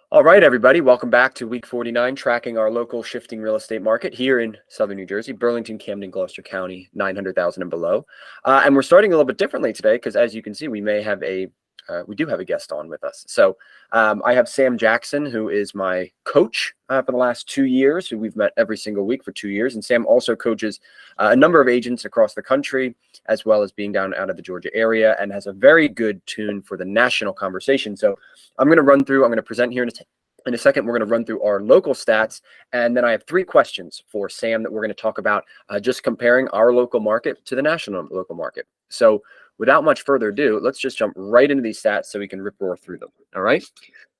All right, everybody, welcome back to week 49, tracking our local shifting real estate market here in Southern New Jersey, Burlington, Camden, Gloucester County, 900,000 and below. And we're starting a little bit differently today because, as you can see, we do have a guest on with us. So I have Sam Jackson, who is my coach for the last 2 years, who we've met every single week for 2 years. And Sam also coaches a number of agents across the country, as well as being down out of the Georgia area, and has a very good tune for the national conversation. So I'm going to present here in a second. We're going to run through our local stats, and then I have 3 questions for Sam that we're going to talk about, just comparing our local market to the national local market. So without much further ado, let's just jump right into these stats so we can rip-roar through them. All right.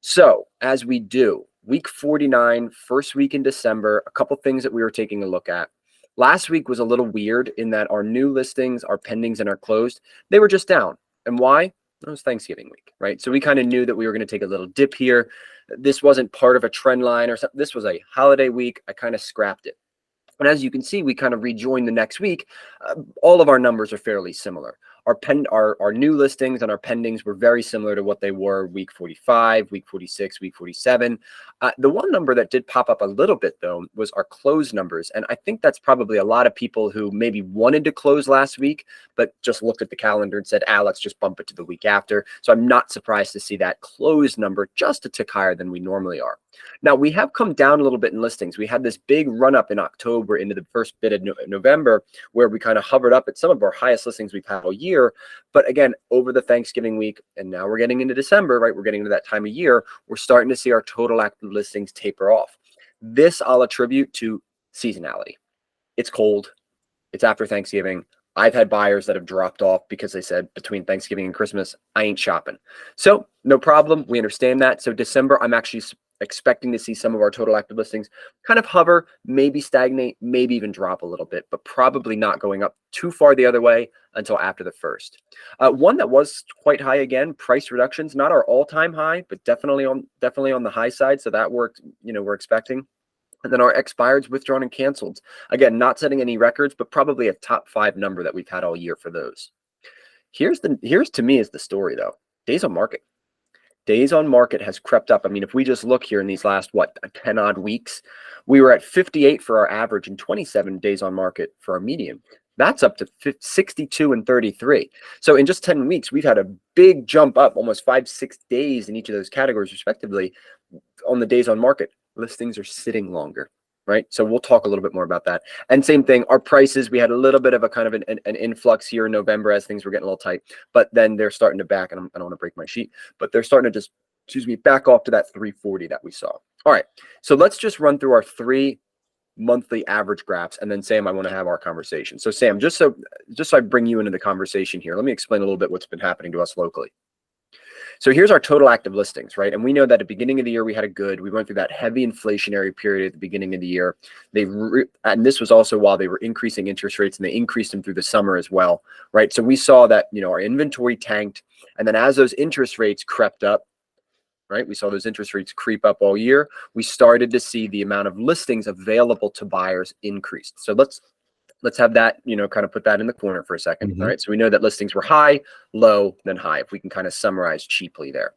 So as we do, week 49, first week in December, a couple things that we were taking a look at. Last week was a little weird in that our new listings, our pendings, and our closed, they were just down. And why? It was Thanksgiving week, right? So we kind of knew that we were going to take a little dip here. This wasn't part of a trend line or something. This was a holiday week. I kind of scrapped it. And as you can see, we kind of rejoined the next week. All of our numbers are fairly similar. Our new listings and our pendings were very similar to what they were week 45, week 46, week 47. The one number that did pop up a little bit, though, was our close numbers. And I think that's probably a lot of people who maybe wanted to close last week, but just looked at the calendar and said, let's just bump it to the week after. So I'm not surprised to see that close number just a tick higher than we normally are. Now, we have come down a little bit in listings. We had this big run up in October into the first bit of November, where we kind of hovered up at some of our highest listings we've had all year. But again, over the Thanksgiving week, and now we're getting into December, right? We're getting into that time of year. We're starting to see our total active listings taper off. This I'll attribute to seasonality. It's cold. It's after Thanksgiving. I've had buyers that have dropped off because they said between Thanksgiving and Christmas, I ain't shopping. So no problem. We understand that. So December, I'm actually expecting to see some of our total active listings kind of hover, maybe stagnate, maybe even drop a little bit, but probably not going up too far the other way until after the first. One that was quite high again, price reductions, not our all-time high, but definitely on the high side. So that worked, we're expecting. And then our expireds, withdrawn, and canceled. Again, not setting any records, but probably a top 5 number that we've had all year for those. Here's to me is the story though. Days on market. Days on market has crept up. I mean, if we just look here in these last, 10 odd weeks, we were at 58 for our average and 27 days on market for our median. That's up to 62 and 33. So in just 10 weeks, we've had a big jump up, almost 5-6 days in each of those categories, respectively, on the days on market. Listings are sitting longer, right? So we'll talk a little bit more about that. And same thing, our prices, we had a little bit of a kind of an influx here in November as things were getting a little tight, but then they're starting to back, and I don't want to break my sheet, but they're starting to just, back off to that 340 that we saw. All right, so let's just run through our 3 monthly average graphs, and then Sam, I want to have our conversation. So Sam, just so I bring you into the conversation here, let me explain a little bit what's been happening to us locally. So here's our total active listings, right? And we know that at the beginning of the year, we went through that heavy inflationary period at the beginning of the year. And this was also while they were increasing interest rates, and they increased them through the summer as well, right? So we saw that, our inventory tanked. And then as those interest rates crept up, right? We saw those interest rates creep up all year. We started to see the amount of listings available to buyers increased. So let's have that, kind of put that in the corner for a second. Mm-hmm. All right. So we know that listings were high, low, then high, if we can kind of summarize cheaply there.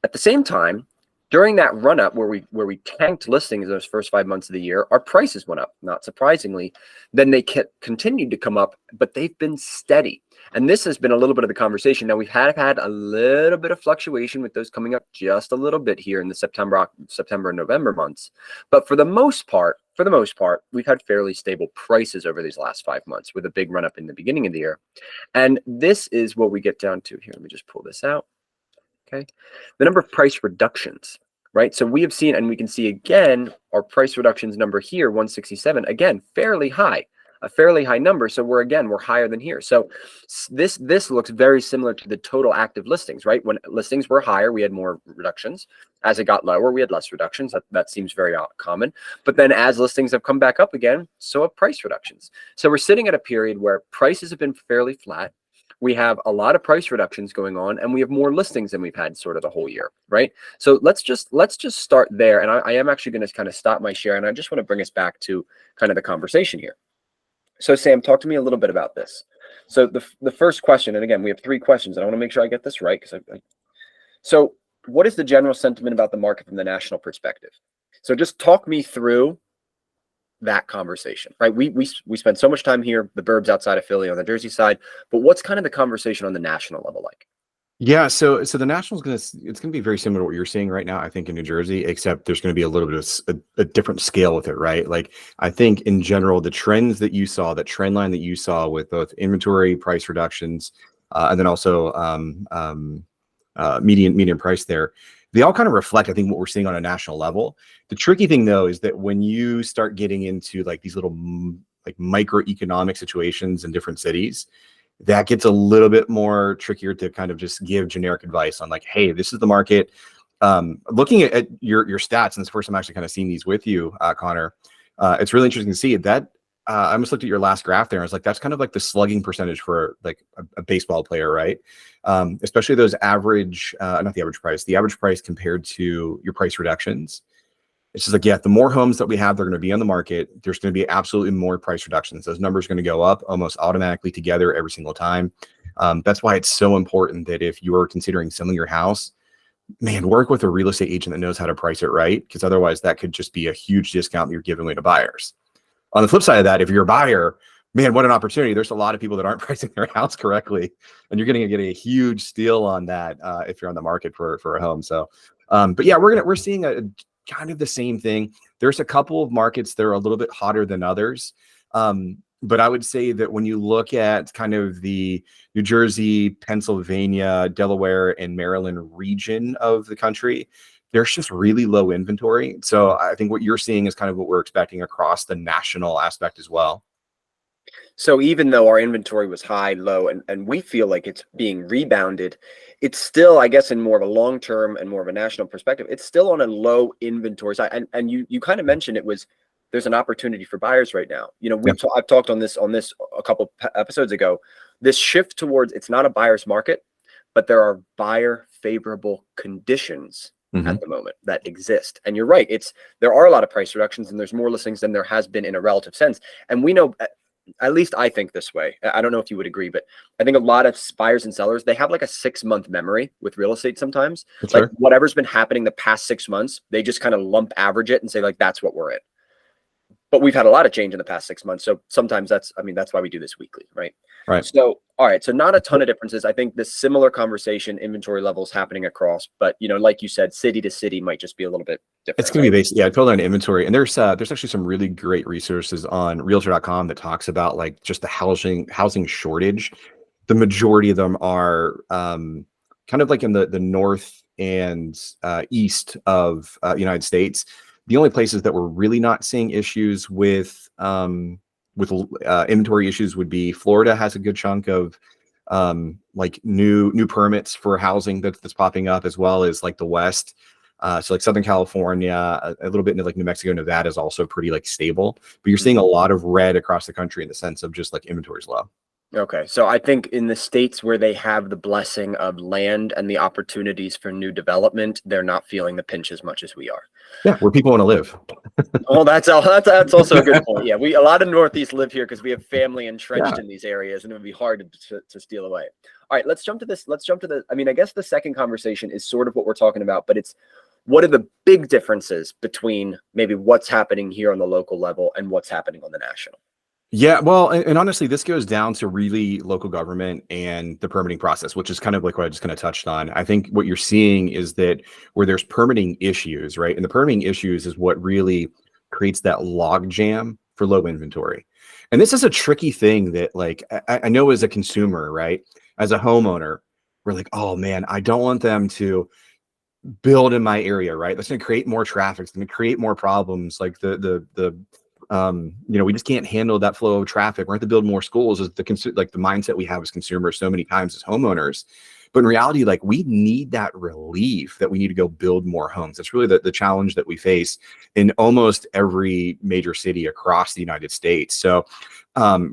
At the same time, during that run up where we tanked listings those first 5 months of the year, our prices went up, not surprisingly. Then they continued to come up, but they've been steady. And this has been a little bit of the conversation. Now, we've had a little bit of fluctuation with those coming up just a little bit here in the September and November months. But for the most part, we've had fairly stable prices over these last 5 months with a big run up in the beginning of the year. And this is what we get down to here. Let me just pull this out. Okay. The number of price reductions, right? So we have seen, and we can see again, our price reductions number here, 167, again, fairly high, a fairly high number. So we're higher than here. So this looks very similar to the total active listings, right? When listings were higher, we had more reductions. As it got lower, we had less reductions. That seems very common. But then as listings have come back up again, so have price reductions. So we're sitting at a period where prices have been fairly flat. We have a lot of price reductions going on, and we have more listings than we've had sort of the whole year, right? So let's just start there. And I am actually going to kind of stop my share, and I just want to bring us back to kind of the conversation here. So Sam, talk to me a little bit about this. So the first question, and again, we have 3 questions, and I want to make sure I get this right, because so what is the general sentiment about the market from the national perspective? So just talk me through that conversation, right? We spend so much time here, the burbs outside of Philly on the Jersey side, but what's kind of the conversation on the national level like? Yeah, so the Nationals it's gonna be very similar to what you're seeing right now, I think, in New Jersey, except there's gonna be a little bit of a different scale with it, right? Like I think in general, the trends that you saw, that trend line that you saw with both inventory price reductions, and then also median price there, they all kind of reflect, I think, what we're seeing on a national level. The tricky thing though is that when you start getting into like these little like microeconomic situations in different cities, that gets a little bit more trickier to kind of just give generic advice on like, hey, this is the market. Looking at your stats, and it's the first time I'm actually kind of seeing these with you, Connor. It's really interesting to see that. I almost looked at your last graph there. And I was like, that's kind of like the slugging percentage for like a baseball player, right? Especially those average, not the average price compared to your price reductions. It's just like, yeah, the more homes that we have, they're going to be on the market. There's going to be absolutely more price reductions. Those numbers are going to go up almost automatically together every single time. That's why it's so important that if you're considering selling your house, man, work with a real estate agent that knows how to price it right, because otherwise that could just be a huge discount that you're giving away to buyers. On the flip side of that, if you're a buyer, man, what an opportunity. There's a lot of people that aren't pricing their house correctly, and you're going to get a huge steal on that if you're on the market for a home. So, but yeah, we're seeing a kind of the same thing. There's a couple of markets that are a little bit hotter than others. But I would say that when you look at kind of the New Jersey, Pennsylvania, Delaware, and Maryland region of the country, there's just really low inventory. So I think what you're seeing is kind of what we're expecting across the national aspect as well. So even though our inventory was high, low, and we feel like it's being rebounded, it's still, I guess, in more of a long term and more of a national perspective, it's still on a low inventory side. And you kind of mentioned there's an opportunity for buyers right now. You know, Yeah. I've talked on this a couple episodes ago. This shift towards, it's not a buyer's market, but there are buyer favorable conditions Mm-hmm. at the moment that exist. And you're right, there are a lot of price reductions and there's more listings than there has been in a relative sense. And we know, at least I think this way. I don't know if you would agree, but I think a lot of buyers and sellers, they have like a 6-month memory with real estate sometimes. That's Like fair. whatever's been happening the past 6 months, they just kind of lump average it and say like, that's what we're in. But we've had a lot of change in the past 6 months. So sometimes that's why we do this weekly, right? Right. So, all right. So not a ton of differences. I think this similar conversation, inventory levels happening across, but like you said, city to city might just be a little bit different. It's going to be based, yeah, totally on inventory. And there's actually some really great resources on realtor.com that talks about like just the housing shortage. The majority of them are kind of like in the north and east of United States. The only places that we're really not seeing issues with inventory issues would be Florida has a good chunk of like new permits for housing that's popping up, as well as like the West. So like Southern California, a little bit into like New Mexico, Nevada is also pretty like stable, but you're seeing a lot of red across the country in the sense of just like inventory's low. Okay. So I think in the states where they have the blessing of land and the opportunities for new development, they're not feeling the pinch as much as we are. Yeah, where people want to live. Oh, that's also a good point. Yeah, a lot of Northeast live here because we have family entrenched Yeah. in these areas, and it would be hard to steal away. All right, let's jump to this. Let's jump to the. I mean, I guess the second conversation is sort of what we're talking about, but it's what are the big differences between maybe what's happening here on the local level and what's happening on the national? Yeah, well, and honestly, this goes down to really local government and the permitting process, which is kind of like what I just kind of touched on. I think what you're seeing is that where there's permitting issues, right? And the permitting issues is what really creates that log jam for low inventory. And this is a tricky thing that, like, I know as a consumer, right? As a homeowner, we're like, oh man, I don't want them to build in my area, right? That's going to create more traffic. It's going to create more problems. Like we just can't handle that flow of traffic. We're going to build more schools. Is the like the mindset we have as consumers so many times as homeowners. But in reality, like we need that relief that we need to go build more homes. That's really the challenge that we face in almost every major city across the United States. So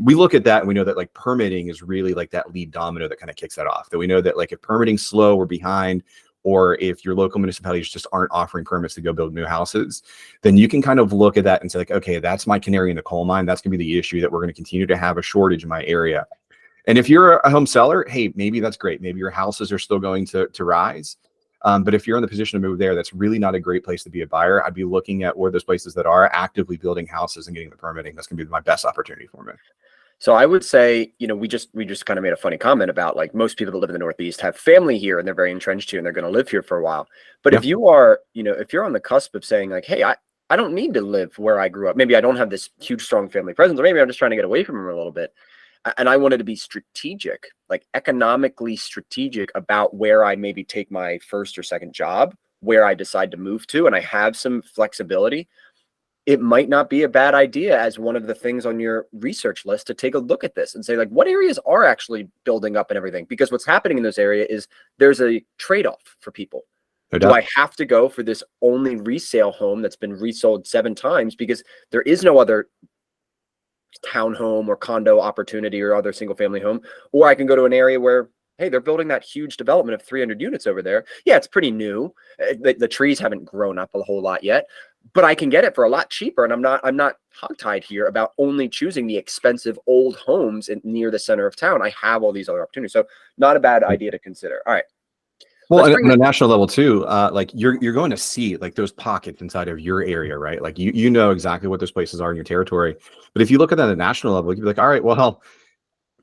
we look at that and we know that like permitting is really like that lead domino that kind of kicks that off. That we know that like if permitting's slow or behind, or if your local municipalities just aren't offering permits to go build new houses, then you can kind of look at that and say like, okay, that's my canary in the coal mine. That's going to be the issue that we're going to continue to have a shortage in my area. And if you're a home seller, hey, maybe that's great. Maybe your houses are still going to rise. But if you're in the position to move there, that's really not a great place to be a buyer. I'd be looking at where those places that are actively building houses and getting the permitting. That's going to be my best opportunity for me. So I would say, we just kind of made a funny comment about like most people that live in the Northeast have family here and they're very entrenched here and they're going to live here for a while. But Yeah. if you are, if you're on the cusp of saying like, hey, I don't need to live where I grew up. Maybe I don't have this huge, strong family presence, or maybe I'm just trying to get away from them a little bit. And I wanted to be strategic, like economically strategic about where I maybe take my first or second job, where I decide to move to, and I have some flexibility. It might not be a bad idea as one of the things on your research list to take a look at this and say like what areas are actually building up and everything, because what's happening in those areas is there's a trade-off for people. No Do doubt. I have to go for this only resale home that's been resold 7 times because there is no other townhome or condo opportunity or other single family home, or I can go to an area where, hey, they're building that huge development of 300 units over there. Yeah, it's pretty new. The trees haven't grown up a whole lot yet, but I can get it for a lot cheaper. And I'm not hogtied here about only choosing the expensive old homes near the center of town. I have all these other opportunities. So not a bad idea to consider. All right. Well, on a national level too, like you're going to see like those pockets inside of your area, right? Like you know exactly what those places are in your territory. But if you look at that at a national level, you'd be like, all right, well,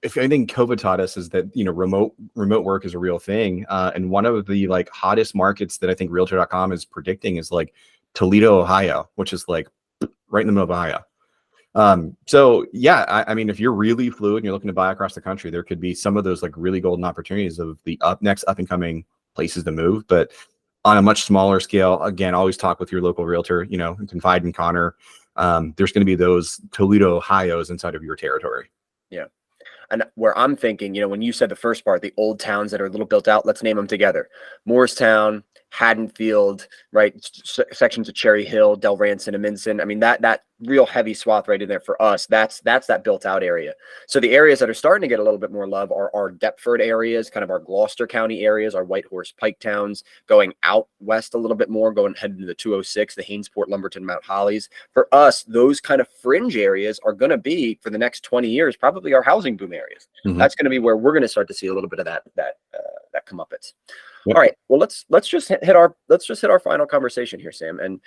if anything COVID taught us is that, remote work is a real thing. And one of the like hottest markets that I think realtor.com is predicting is like Toledo, Ohio, which is like right in the middle of Ohio. So yeah, I mean, if you're really fluid and you're looking to buy across the country, there could be some of those like really golden opportunities of the next up and coming places to move. But on a much smaller scale, again, always talk with your local realtor, confide in Connor. There's going to be those Toledo, Ohio's inside of your territory. Yeah. And where I'm thinking, when you said the first part, the old towns that are a little built out, let's name them together. Morristown, Haddonfield, right? Sections of Cherry Hill, Del Ranson, and Minson. I mean, that real heavy swath right in there for us, that's that built out area. So the areas that are starting to get a little bit more love are our Deptford areas, kind of our Gloucester County areas, our Whitehorse Pike towns, going out west a little bit more, going heading to the 206, the Hainesport, Lumberton, Mount Hollies. For us, those kind of fringe areas are going to be, for the next 20 years, probably our housing boom areas. Mm-hmm. That's going to be where we're going to start to see a little bit of that comeuppance. Yep. All right. Well, let's just hit our final conversation here, Sam. And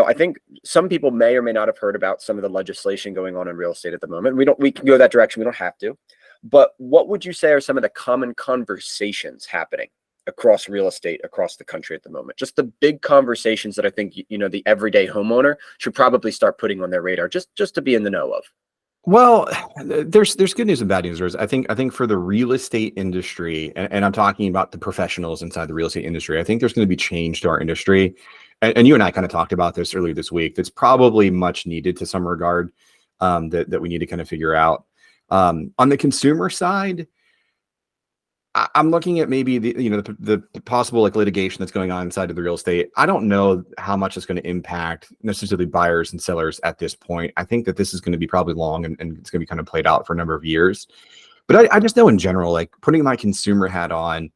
I think some people may or may not have heard about some of the legislation going on in real estate at the moment. We can go that direction. We don't have to. But what would you say are some of the common conversations happening across real estate across the country at the moment? Just the big conversations that I think the everyday homeowner should probably start putting on their radar, just to be in the know of. Well, there's good news and bad news. I think for the real estate industry, and I'm talking about the professionals inside the real estate industry, I think there's going to be change to our industry. And you and I kind of talked about this earlier this week. That's probably much needed to some regard, that we need to kind of figure out. On the consumer side, I'm looking at maybe the possible like litigation that's going on inside of the real estate. I don't know how much it's going to impact necessarily buyers and sellers at this point. I think that this is going to be probably long and it's going to be kind of played out for a number of years. But I just know in general, like putting my consumer hat on,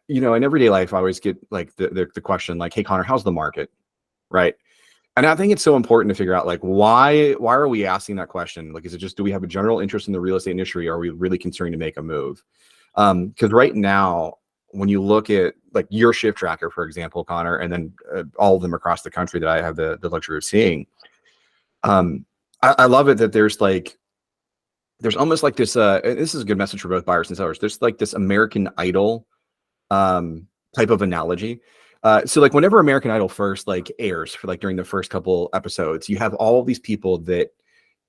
in everyday life, I always get like the question like, hey, Connor, how's the market? Right. And I think it's so important to figure out like, why are we asking that question? Like, is it just, do we have a general interest in the real estate industry? Or are we really concerned to make a move? Because right now, when you look at like your shift tracker, for example, Connor, and then all of them across the country that I have the luxury of seeing, I love it that there's almost like this, this is a good message for both buyers and sellers. There's like this American Idol type of analogy. So like whenever American Idol first like airs for like during the first couple episodes, you have all these people that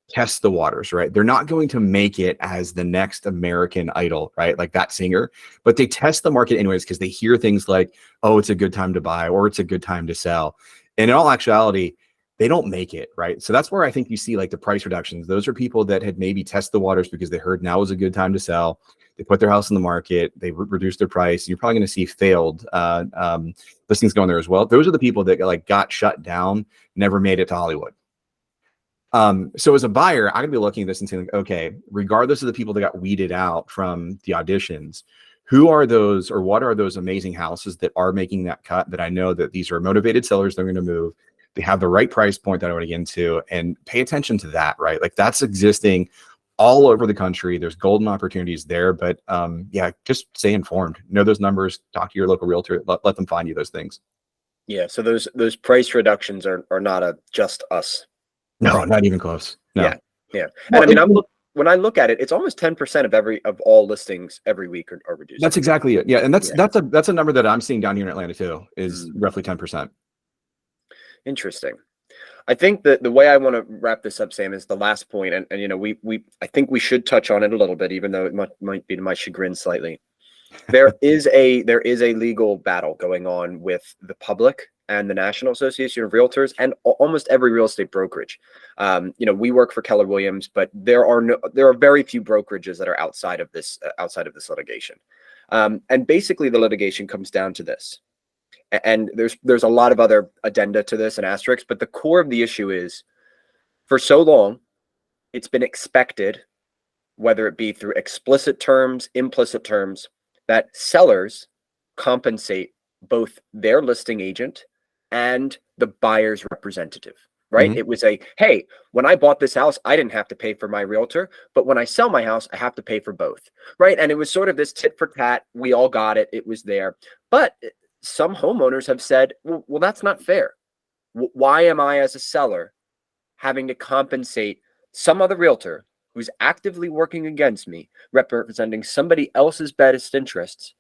test the waters, right? They're not going to make it as the next American Idol, right? Like that singer, but they test the market anyways because they hear things like, oh, it's a good time to buy or it's a good time to sell. And in all actuality, they don't make it, right? So that's where I think you see like the price reductions. Those are people that had maybe tested the waters because they heard now is a good time to sell. They put their house in the market, they reduced their price. And you're probably going to see failed listings going there as well. Those are the people that like got shut down, never made it to Hollywood. So as a buyer, I'm gonna be looking at this and saying, like, okay, regardless of the people that got weeded out from the auditions, who are those or what are those amazing houses that are making that cut that I know that these are motivated sellers, they're going to move, they have the right price point that I want to get into, and pay attention to that, right? Like that's existing all over the country. There's golden opportunities there, but yeah, just stay informed. Know those numbers. Talk to your local realtor. Let them find you those things. Yeah. So those price reductions are not a just us No, thing. not even close. No. Yeah. Yeah. And Well, I mean, when I look at it, it's almost 10% of all listings every week are reducing. that's exactly it. Yeah, and Yeah. that's a number that I'm seeing down here in Atlanta too. Is roughly 10%. Interesting. I think that the way I want to wrap this up, Sam, is the last point, and you know, I think we should touch on it a little bit, even though it might be to my chagrin slightly. There is a legal battle going on with the public and the National Association of Realtors and almost every real estate brokerage. You know, we work for Keller Williams, but there are very few brokerages that are outside of this litigation. And basically, the litigation comes down to this. And there's a lot of other addenda to this and asterisks, but the core of the issue is, for so long, it's been expected, whether it be through explicit terms, implicit terms, that sellers compensate both their listing agent and the buyer's representative, right? Mhm. It was hey, when I bought this house, I didn't have to pay for my realtor, but when I sell my house, I have to pay for both, right? And it was sort of this tit for tat. We all got it. It was there. But some homeowners have said, well, that's not fair. Why am I, as a seller, having to compensate some other realtor who's actively working against me, representing somebody else's best interests,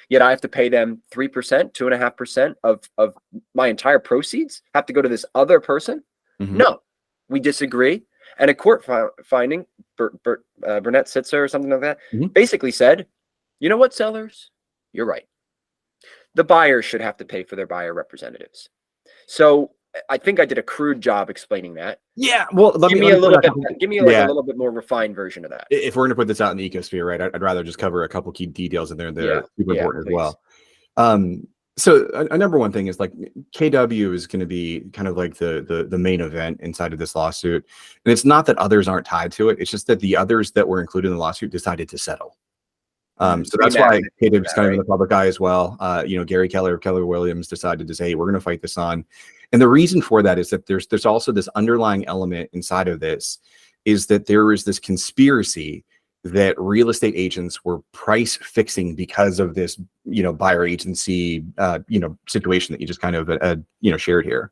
yet I have to pay them 3%, 2.5% of my entire proceeds have to go to this other person? Mhm. No, we disagree. And a court finding, Burnett Sitzer or something like that, Mhm. basically said, you know what, sellers? You're right. The buyers should have to pay for their buyer representatives. So I think I did a crude job explaining that. Yeah, well, Give me let a me put little a bit, couple. give me like a Yeah, little bit more refined version of that. if we're going to put this out in the ecosphere, right, I'd rather just cover a couple key details in there that Yeah, are super yeah, important as please. well. So a number one thing is like KW is going to be kind of like the main event inside of this lawsuit, and it's not that others aren't tied to it. It's just that the others that were included in the lawsuit decided to settle. So Pretty that's why massive for KW is that, kind of in right? the public eye as well. You know, Gary Keller of Keller Williams decided to say, hey, we're going to fight this on. And the reason for that is that there's also this underlying element inside of this, is that there is this conspiracy that real estate agents were price fixing because of this, you know, buyer agency, you know, situation that you just kind of, you know, shared here.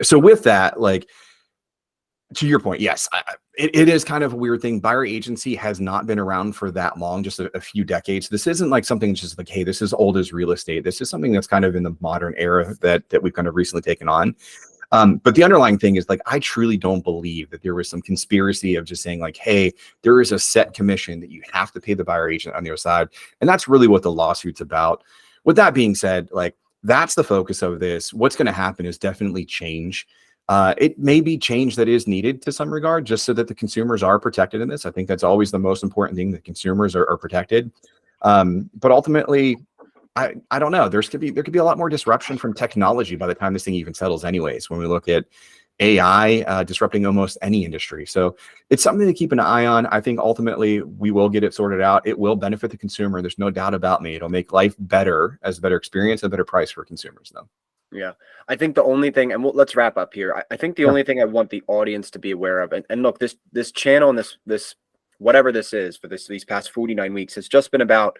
So with that, like, to your point, yes, it is kind of a weird thing. Buyer agency has not been around for that long, just a few decades. This isn't like something just like, hey, this is old as real estate. This is something that's kind of in the modern era that we've kind of recently taken on. But the underlying thing is, like, I truly don't believe that there was some conspiracy of just saying like, hey, there is a set commission that you have to pay the buyer agent on the other side. And that's really what the lawsuit's about. With that being said, like, that's the focus of this. What's going to happen is definitely change. It may be change that is needed to some regard, just so that the consumers are protected in this. I think that's always the most important thing, that consumers are protected. But ultimately, I don't know. There could be a lot more disruption from technology by the time this thing even settles anyways, when we look at AI disrupting almost any industry. So it's something to keep an eye on. I think ultimately we will get it sorted out. It will benefit the consumer. There's no doubt about me. It'll make life better, as a better experience, a better price for consumers, though. Yeah. I think the only thing, and let's wrap up here. I think the Yeah. only thing I want the audience to be aware of, and look, this channel and this whatever this is for these past 49 weeks has just been about,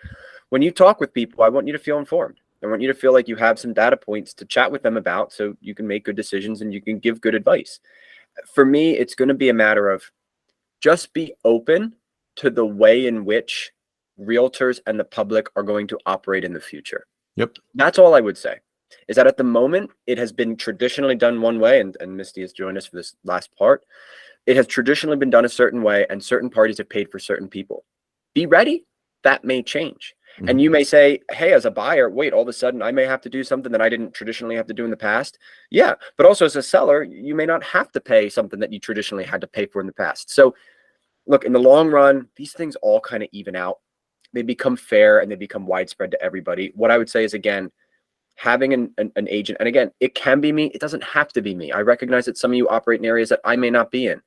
when you talk with people, I want you to feel informed. I want you to feel like you have some data points to chat with them about, so you can make good decisions and you can give good advice. For me, it's going to be a matter of just be open to the way in which realtors and the public are going to operate in the future. Yep. That's all I would say, is that at the moment, it has been traditionally done one way, and Misty has joined us for this last part. It has traditionally been done a certain way, and certain parties have paid for certain people. Be ready. That may change. Mhm. And you may say, hey, as a buyer, wait, all of a sudden I may have to do something that I didn't traditionally have to do in the past. Yeah. But also, as a seller, you may not have to pay something that you traditionally had to pay for in the past. So look, in the long run, these things all kind of even out. They become fair and they become widespread to everybody. What I would say is, again, having an agent, and again, it can be me. It doesn't have to be me. I recognize that some of you operate in areas that I may not be in.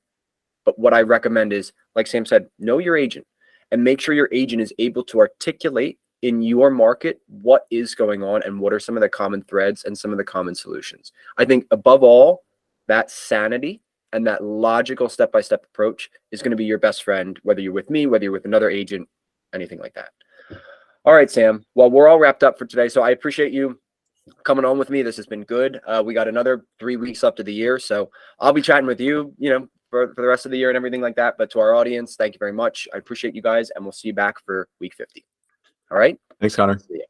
But what I recommend is, like Sam said, know your agent and make sure your agent is able to articulate in your market what is going on and what are some of the common threads and some of the common solutions. I think above all, that sanity And that logical step-by-step approach is going to be your best friend, whether you're with me, whether you're with another agent, anything like that. All right, Sam. Well, we're all wrapped up for today. So I appreciate you coming on with me. This has been good. We got another 3 weeks up to the year. So I'll be chatting with you, for the rest of the year and everything like that. But to our audience, thank you very much. I appreciate you guys, and we'll see you back for week 50. All right. Thanks, Connor. See ya.